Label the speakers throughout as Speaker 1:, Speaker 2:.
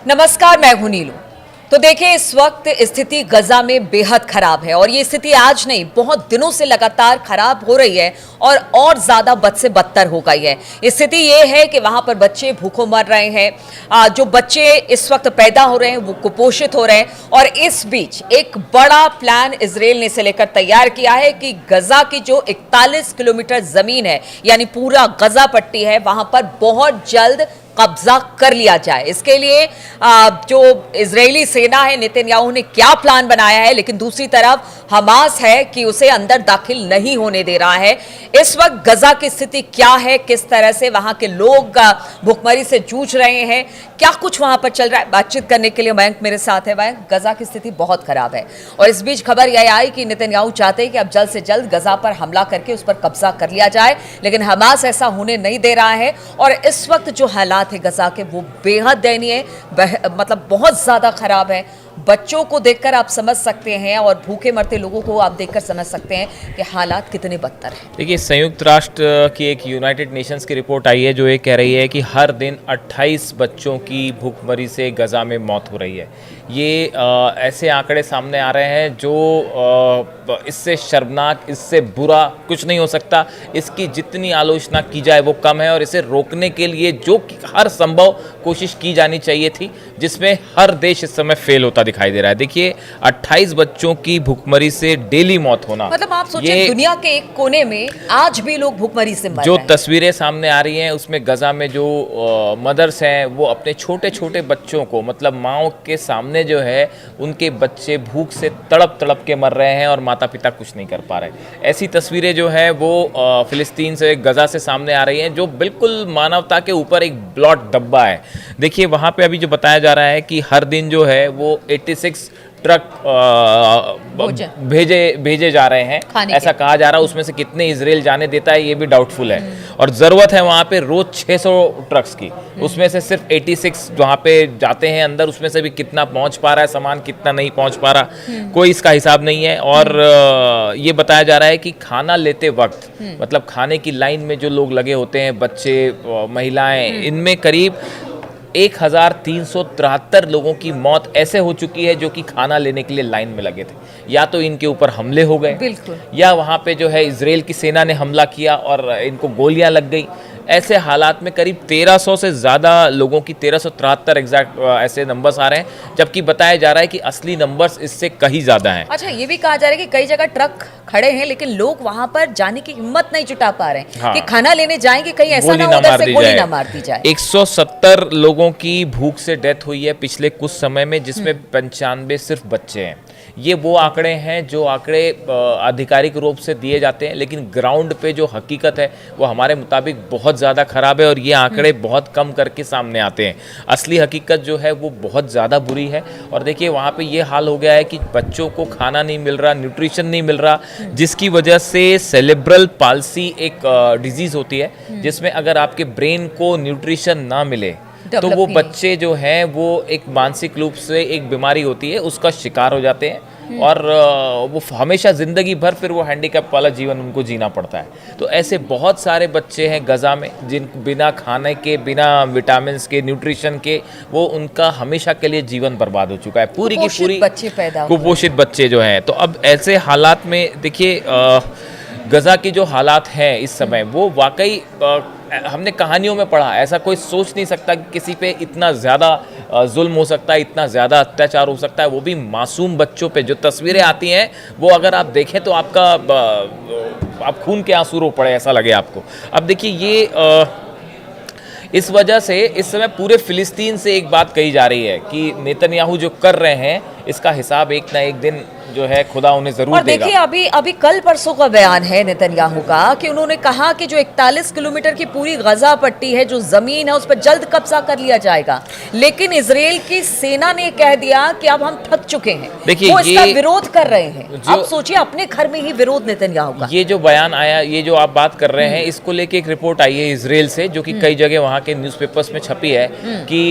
Speaker 1: नमस्कार, मैं हूं नीलू। तो देखिए, इस वक्त स्थिति गजा में बेहद खराब है और ये स्थिति आज नहीं, बहुत दिनों से लगातार खराब हो रही है और ज्यादा बद से बदतर हो गई है। स्थिति ये है कि वहां पर बच्चे भूखों मर रहे हैं। जो बच्चे इस वक्त पैदा हो रहे हैं वो कुपोषित हो रहे हैं और इस बीच एक बड़ा प्लान इजराइल ने इसे लेकर तैयार किया है कि गजा की जो 41 किलोमीटर जमीन है, यानी पूरा गजा पट्टी है, वहां पर बहुत जल्द कब्जा कर लिया जाए। इसके लिए जो इजरायली सेना है, नेतन्याहू ने क्या प्लान बनाया है, लेकिन दूसरी तरफ हमास है कि उसे अंदर दाखिल नहीं होने दे रहा है। इस वक्त गजा की स्थिति क्या है, किस तरह से वहां के लोग भुखमरी से जूझ रहे हैं, क्या कुछ वहां पर चल रहा है, बातचीत करने के लिए मयंक मेरे साथ है। मयंक, गजा की स्थिति बहुत खराब है और इस बीच खबर यह आई कि नेतन्याहू चाहते हैं कि अब जल्द से जल्द गजा पर हमला करके उस पर कब्जा कर लिया जाए, लेकिन हमास ऐसा होने नहीं दे रहा है। और इस वक्त जो हालात है गजा के वो बेहद दयनीय, मतलब बहुत ज्यादा खराब है। बच्चों को देखकर आप समझ सकते हैं और भूखे मरते लोगों को आप देखकर समझ सकते हैं कि हालात कितने बदतर हैं।
Speaker 2: देखिए, संयुक्त राष्ट्र की एक यूनाइटेड नेशंस की रिपोर्ट आई है जो ये कह रही है कि हर दिन 28 बच्चों की भूखमरी से गजा में मौत हो रही है। ये ऐसे आंकड़े सामने आ रहे हैं जो इससे शर्मनाक, इससे बुरा कुछ नहीं हो सकता। इसकी जितनी आलोचना की जाए वो कम है और इसे रोकने के लिए जो हर संभव कोशिश की जानी चाहिए थी, जिसमें हर देश इस समय फेल होता दिखाई दे रहा है। देखिए, 28 बच्चों की भूखमरी से डेली मौत होना,
Speaker 1: मतलब आप सोचिए, दुनिया के एक कोने में आज भी लोग भूखमरी से मर रहे हैं।
Speaker 2: जो तस्वीरें सामने आ रही हैं उसमें गजा में जो मदर्स हैं वो अपने छोटे छोटे बच्चों को, मतलब माओ के सामने जो है उनके बच्चे भूख से तड़प तड़प के मर रहे हैं और माता पिता कुछ नहीं कर पा रहे। ऐसी तस्वीरें जो है वो फिलिस्तीन से, गजा से सामने आ रही हैं, जो बिल्कुल मानवता के ऊपर एक ब्लॉट डब्बा है। देखिए, वहाँ पे अभी जो बताया जा रहा है कि हर दिन जो है वो 86 ट्रक भेजे जा रहे हैं, ऐसा कहा जा रहा है। उसमें से कितने इजराइल जाने देता है ये भी डाउटफुल है और ज़रूरत है वहाँ पे रोज 600 ट्रक्स की। उसमें से सिर्फ 86 वहाँ पे जाते हैं अंदर, उसमें से भी कितना पहुँच पा रहा है सामान, कितना नहीं पहुँच पा रहा, कोई इसका हिसाब नहीं है। और ये बताया जा रहा है कि खाना लेते वक्त, मतलब खाने की लाइन में जो लोग लगे होते हैं, बच्चे, महिलाएं, इनमें करीब 1373 लोगों की मौत ऐसे हो चुकी है जो कि खाना लेने के लिए लाइन में लगे थे। या तो इनके ऊपर हमले हो गए, या वहाँ पे जो है इजराइल की सेना ने हमला किया और इनको गोलियां लग गई। ऐसे हालात में करीब 1300 से ज़्यादा लोगों की, 1373 एग्जैक्ट ऐसे नंबर्स आ रहे हैं, जबकि बताया जा रहा है कि असली नंबर्स इससे कहीं ज़्यादा हैं।
Speaker 1: अच्छा, ये भी कहा जा रहा है कि कई जगह ट्रक खड़े हैं लेकिन लोग वहां पर जाने की हिम्मत नहीं जुटा पा रहे हैं। कि खाना लेने जाएंगे, कहीं ऐसा ना हो उधर से गोली ना मार दी जाए।
Speaker 2: 170 लोगों की भूख से डेथ हुई है पिछले कुछ समय में, जिसमें 95 सिर्फ बच्चे हैं। ये वो आंकड़े हैं जो आंकड़े आधिकारिक रूप से दिए जाते हैं, लेकिन ग्राउंड पे जो हकीकत है वो हमारे मुताबिक बहुत ज़्यादा ख़राब है और ये आंकड़े बहुत कम करके सामने आते हैं। असली हकीकत जो है वो बहुत ज़्यादा बुरी है। और देखिए, वहाँ पे ये हाल हो गया है कि बच्चों को खाना नहीं मिल रहा, न्यूट्रिशन नहीं मिल रहा, जिसकी वजह से सेरेब्रल पाल्सी एक डिजीज़ होती है, जिसमें अगर आपके ब्रेन को न्यूट्रिशन ना मिले तो वो बच्चे जो हैं वो एक मानसिक रूप से एक बीमारी होती है, उसका शिकार हो जाते हैं और वो हमेशा ज़िंदगी भर फिर वो हैंडीकैप वाला जीवन उनको जीना पड़ता है। तो ऐसे बहुत सारे बच्चे हैं गजा में जिन बिना खाने के, बिना विटामिन के, न्यूट्रिशन के, वो उनका हमेशा के लिए जीवन बर्बाद हो चुका है। पूरी की पूरी
Speaker 1: बच्चे पैदा,
Speaker 2: कुपोषित बच्चे जो हैं। तो अब ऐसे हालात में देखिए, गजा के जो हालात हैं इस समय वो वाकई, हमने कहानियों में पढ़ा, ऐसा कोई सोच नहीं सकता कि किसी पे इतना ज़्यादा जुल्म हो सकता है, इतना ज़्यादा अत्याचार हो सकता है, वो भी मासूम बच्चों पे। जो तस्वीरें आती हैं वो अगर आप देखें तो आप खून के आंसू रो पड़े, ऐसा लगे आपको। अब देखिए, ये इस वजह से इस समय पूरे फिलिस्तीन से एक बात कही जा रही है कि नेतन्याहू जो कर रहे हैं इसका हिसाब एक ना एक दिन जो है खुदा उन्हें जरूर
Speaker 1: और
Speaker 2: देगा।
Speaker 1: देखिए, अभी कल परसों का बयान है नेतन्याहू का कि उन्होंने कहा कि जो 41 किलोमीटर की पूरी गजा पट्टी है, जो जमीन है, उस पर जल्द कब्जा कर लिया जाएगा। लेकिन इजराइल की सेना ने कह दिया कि अब हम थक चुके हैं,
Speaker 2: देखिए,
Speaker 1: वो इसका विरोध कर रहे हैं। अब सोचिए, अपने घर में ही विरोध नेतन्याहू का।
Speaker 2: ये जो बयान आया, ये जो आप बात कर रहे हैं, इसको लेके एक रिपोर्ट आई है इजराइल से, जो कि कई जगह वहाँ के न्यूज़पेपर्स में छपी है कि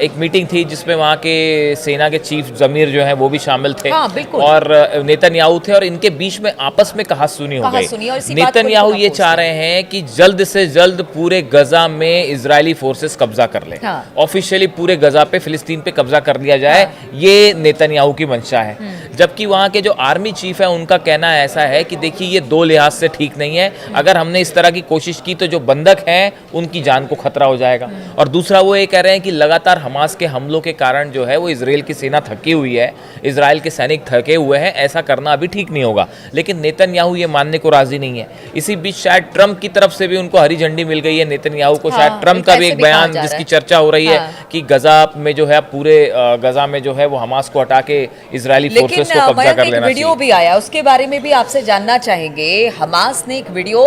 Speaker 2: एक मीटिंग थी जिसमें वहाँ के सेना के चीफ शमीर जो है वो भी शामिल थे,
Speaker 1: हाँ, बिल्कुल।
Speaker 2: और नेतन्याहू थे, और इनके बीच में आपस में कहासुनी हो
Speaker 1: कहासुनी, और
Speaker 2: गई।
Speaker 1: इसी बात को
Speaker 2: नेतन्याहू
Speaker 1: इतना
Speaker 2: ये
Speaker 1: पोस्ट
Speaker 2: चाह रहे हैं कि जल्द से जल्द पूरे गजा में इजरायली फोर्सेस कब्जा कर ले,
Speaker 1: हाँ।
Speaker 2: ऑफिशियली पूरे गजा पे, फिलिस्तीन पे कब्जा कर लिया जाए, ये नेतन्याहू की मंशा है। जबकि वहां के जो आर्मी चीफ है उनका कहना ऐसा है कि देखिए ये दो लिहाज से ठीक नहीं है, अगर हमने इस तरह की कोशिश की तो जो बंधक हैं उनकी जान को खतरा हो जाएगा। और दूसरा वो ये कह रहे हैं कि लगातार हमास के हमलों के कारण जो है वो इजराइल की सेना थकी हुई है, इजराइल के सैनिक थके हुए हैं, ऐसा करना अभी ठीक नहीं होगा। लेकिन नेतन्याहू ये मानने को राजी नहीं है। इसी बीच शायद ट्रंप की तरफ से भी उनको हरी झंडी मिल गई है नेतन्याहू को।
Speaker 1: हाँ,
Speaker 2: शायद ट्रंप का भी
Speaker 1: ऐसे
Speaker 2: एक
Speaker 1: भी कहा
Speaker 2: बयान
Speaker 1: जा रहा
Speaker 2: जिसकी
Speaker 1: है।
Speaker 2: चर्चा हो रही है
Speaker 1: हाँ।
Speaker 2: कि गजा में जो है पूरे गजा में जो है वो हमास को हटा के इजरायली
Speaker 1: लेकिन
Speaker 2: फोर्सेस को कब्जा
Speaker 1: मयंक,
Speaker 2: कर
Speaker 1: एक
Speaker 2: लेना
Speaker 1: वीडियो
Speaker 2: चाहिए।
Speaker 1: भी आया, उसके बारे में भी आपसे जानना चाहेंगे। हमास ने एक वीडियो,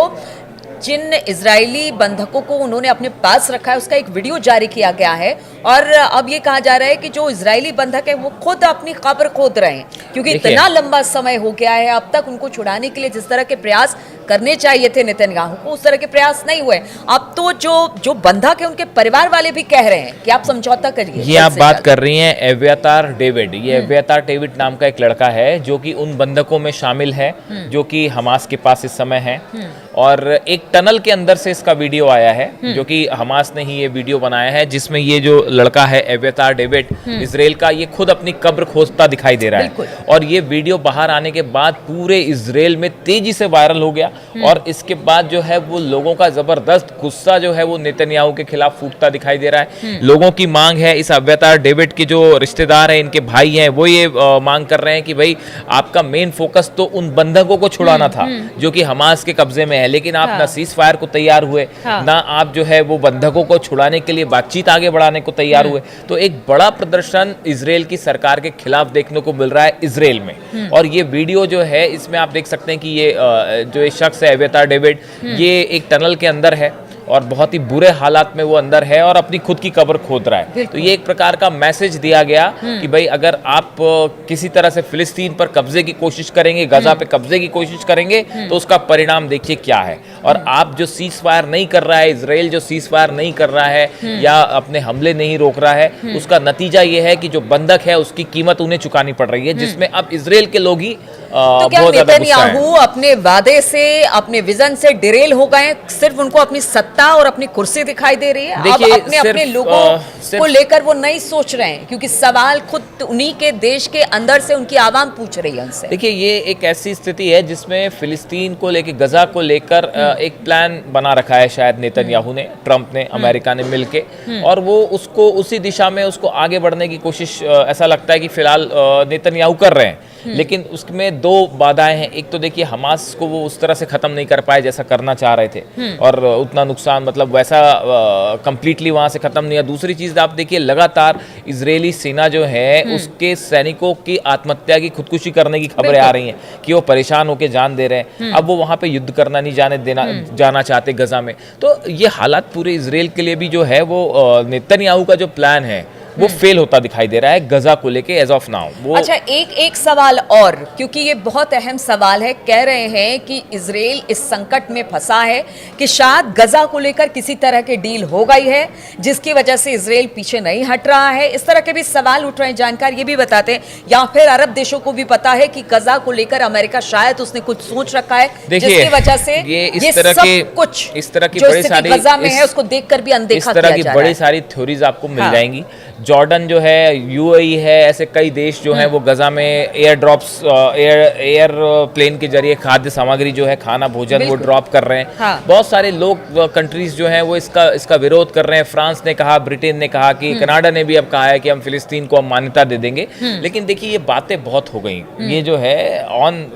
Speaker 1: जिन इजरायली बंधकों को उन्होंने अपने पास रखा है, उसका एक वीडियो जारी किया गया है, और अब ये कहा जा रहा है कि जो इजरायली बंधक है वो खुद अपनी कब्र खोद रहे हैं, क्योंकि
Speaker 2: देखिए,
Speaker 1: इतना लंबा समय हो गया है। अब तक उनको छुड़ाने के लिए जिस तरह के प्रयास करने चाहिए थे नेतन्याहू को, उस तरह के प्रयास नहीं हुए। अब तो जो बंधक है उनके परिवार वाले भी कह रहे हैं कि आप समझौता करिए।
Speaker 2: ये आप बात कर रही हैं एव्यातार डेविड। ये एव्यातार डेविड नाम का एक लड़का है जो कि उन बंधकों में शामिल है जो कि हमास के पास इस समय है, और एक टनल के अंदर से इसका वीडियो आया है जो कि हमास ने ही ये वीडियो बनाया है, जिसमें ये जो लड़का है एव्यातार डेविड इजराइल का, ये खुद अपनी कब्र खोदता दिखाई दे रहा है। और ये वीडियो बाहर आने के बाद पूरे इजराइल में तेजी से वायरल हो गया, और इसके बाद जो है वो लोगों का जबरदस्त गुस्सा जो है वो नेतन्याहू के खिलाफ फूटता दिखाई दे रहा है। लोगों की मांग है, इस एव्यातार डेविड के जो रिश्तेदार हैं, इनके भाई हैं, वो ये मांग कर रहे हैं कि भाई आपका मेन फोकस तो उन बंधकों को छुड़ाना था जो कि हमास के कब्जे में है, लेकिन आप ना सीज फायर को तैयार हुए, ना आप जो है वो बंधकों को छुड़ाने के लिए बातचीत आगे बढ़ाने को तैयार हुए। तो एक बड़ा प्रदर्शन इजराइल की सरकार के खिलाफ देखने को मिल रहा है इजराइल में। और ये वीडियो जो है इसमें आप देख सकते हैं कि ये जो शख्स है एव्यातार डेविड, ये एक टनल के अंदर है और बहुत ही बुरे हालात में वो अंदर है और अपनी खुद की कब्र खोद रहा है। तो ये एक प्रकार का मैसेज दिया गया कि भाई अगर आप किसी तरह से फिलिस्तीन पर कब्जे की कोशिश करेंगे, गजा पे कब्जे की कोशिश करेंगे, तो उसका परिणाम देखिए क्या है। और आप जो सीज फायर नहीं कर रहा है, इजराइल जो सीज फायर नहीं कर रहा है या अपने हमले नहीं रोक रहा है, उसका नतीजा ये है कि जो बंधक है उसकी कीमत उन्हें चुकानी पड़ रही है, जिसमें अब इजराइल के लोग ही
Speaker 1: तो क्या
Speaker 2: बहुत ज्यादा गुस्सा है।
Speaker 1: नेतन्याहू अपने वादे से, अपने विजन से डिरेल हो गए? सिर्फ उनको अपनी सत्ता और अपनी कुर्सी दिखाई दे रही है। अब
Speaker 2: देखिए,
Speaker 1: अपने लोगों को लेकर वो नहीं सोच रहे हैं, क्योंकि सवाल खुद उन्हीं के देश के अंदर से उनकी आवाम पूछ रही है उनसे।
Speaker 2: देखिए, ये एक ऐसी स्थिति है जिसमें फिलिस्तीन को लेकर, गजा को लेकर एक प्लान बना रखा है शायद नेतन्याहू ने, ट्रंप ने, अमेरिका ने मिलके, और वो उसको उसी दिशा में उसको आगे बढ़ने की कोशिश ऐसा लगता है कि फिलहाल नेतन्याहू कर रहे हैं। लेकिन उसमें दो बाधाएं हैं। एक तो देखिए हमास को वो उस तरह से खत्म नहीं कर पाए जैसा करना चाह रहे थे, और उतना नुकसान मतलब वैसा कंप्लीटली वहां से खत्म नहीं है। दूसरी चीज आप देखिए, लगातार इजरायली सेना जो है उसके सैनिकों की आत्महत्या की, खुदकुशी करने की खबरें आ रही हैं कि वो परेशान होकर जान दे रहे हैं। अब वो वहां पे युद्ध करना नहीं जाना चाहते गजा में। तो ये हालात पूरे इजराइल के लिए भी जो है वो नेतन्याहू का जो प्लान है वो फेल होता दिखाई दे रहा है गजा को लेके एज ऑफ नाउ। वो
Speaker 1: अच्छा, एक सवाल और, क्योंकि ये बहुत अहम सवाल है। कह रहे हैं कि इजराइल इस संकट में फंसा है कि शायद गजा को लेकर किसी तरह की डील हो गई है जिसकी वजह से इजराइल पीछे नहीं हट रहा है। इस तरह के भी सवाल उठ रहे हैं। जानकार ये भी बताते हैं, या फिर अरब देशों को भी पता है कि गजा को लेकर अमेरिका शायद उसने कुछ सोच रखा है, जिसकी वजह से
Speaker 2: ये इस तरह की बड़ी सारी
Speaker 1: गजा में है उसको देखकर भी अनदेखा किया जा रहा है।
Speaker 2: इस तरह की बड़ी सारी थ्योरीज आपको मिल जाएंगी। जॉर्डन जो है, यूएई है, ऐसे कई देश जो हैं वो गजा में एयर ड्रॉप्स, एयर प्लेन के जरिए खाद्य सामग्री जो है, खाना भोजन वो ड्रॉप कर रहे हैं।
Speaker 1: हाँ।
Speaker 2: बहुत सारे लोग, कंट्रीज जो हैं वो इसका विरोध कर रहे हैं। फ्रांस ने कहा, ब्रिटेन ने कहा, कि कनाडा ने भी अब कहा है कि हम फिलिस्तीन को हम मान्यता दे देंगे। लेकिन देखिए ये बातें बहुत हो गई। ये जो है ऑन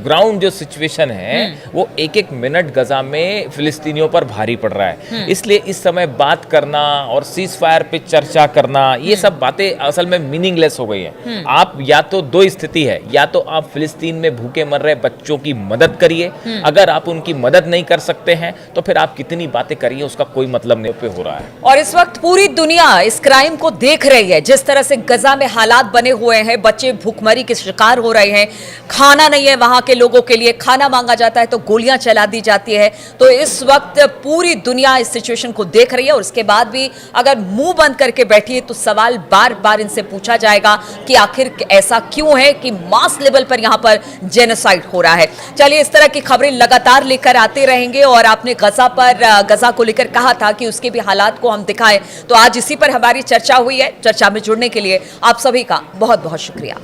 Speaker 2: ग्राउंड जो सिचुएशन है वो एक एक मिनट गजा में फिलिस्तीनियों पर भारी पड़ रहा है। इसलिए इस समय बात करना और सीज फायर पे चर्चा करना, ये सब बातें असल में मीनिंगलेस हो गई है। आप या तो दो स्थिति है, या तो आप फिलिस्तीन में भूखे मर रहे बच्चों की मदद करिए, अगर आप उनकी मदद नहीं कर सकते हैं तो फिर आप कितनी बातें करिए, उसका कोई मतलब नहीं पे हो रहा है।
Speaker 1: और इस वक्त पूरी दुनिया इस क्राइम को देख रही है, जिस तरह से गजा में हालात बने हुए हैं, बच्चे भूखमरी के शिकार हो रहे हैं, खाना नहीं है वहां के के लोगों के लिए खाना मांगा जाता है तो गोलियां चला दी जाती है। तो इस वक्त पूरी दुनिया इस सिचुएशन को देख रही है और उसके बाद भी अगर मुंह बंद करके बैठी है तो सवाल बार बार इनसे पूछा जाएगा कि आखिर ऐसा क्यों है कि मास लेवल पर यहां पर जेनोसाइड हो रहा है। चलिए, इस तरह की खबरें लगातार लेकर आते रहेंगे और आपने गजा को लेकर कहा था कि उसके भी हालात को हम दिखाएं, तो आज इसी पर हमारी चर्चा हुई है। चर्चा में जुड़ने के लिए आप सभी का बहुत बहुत शुक्रिया।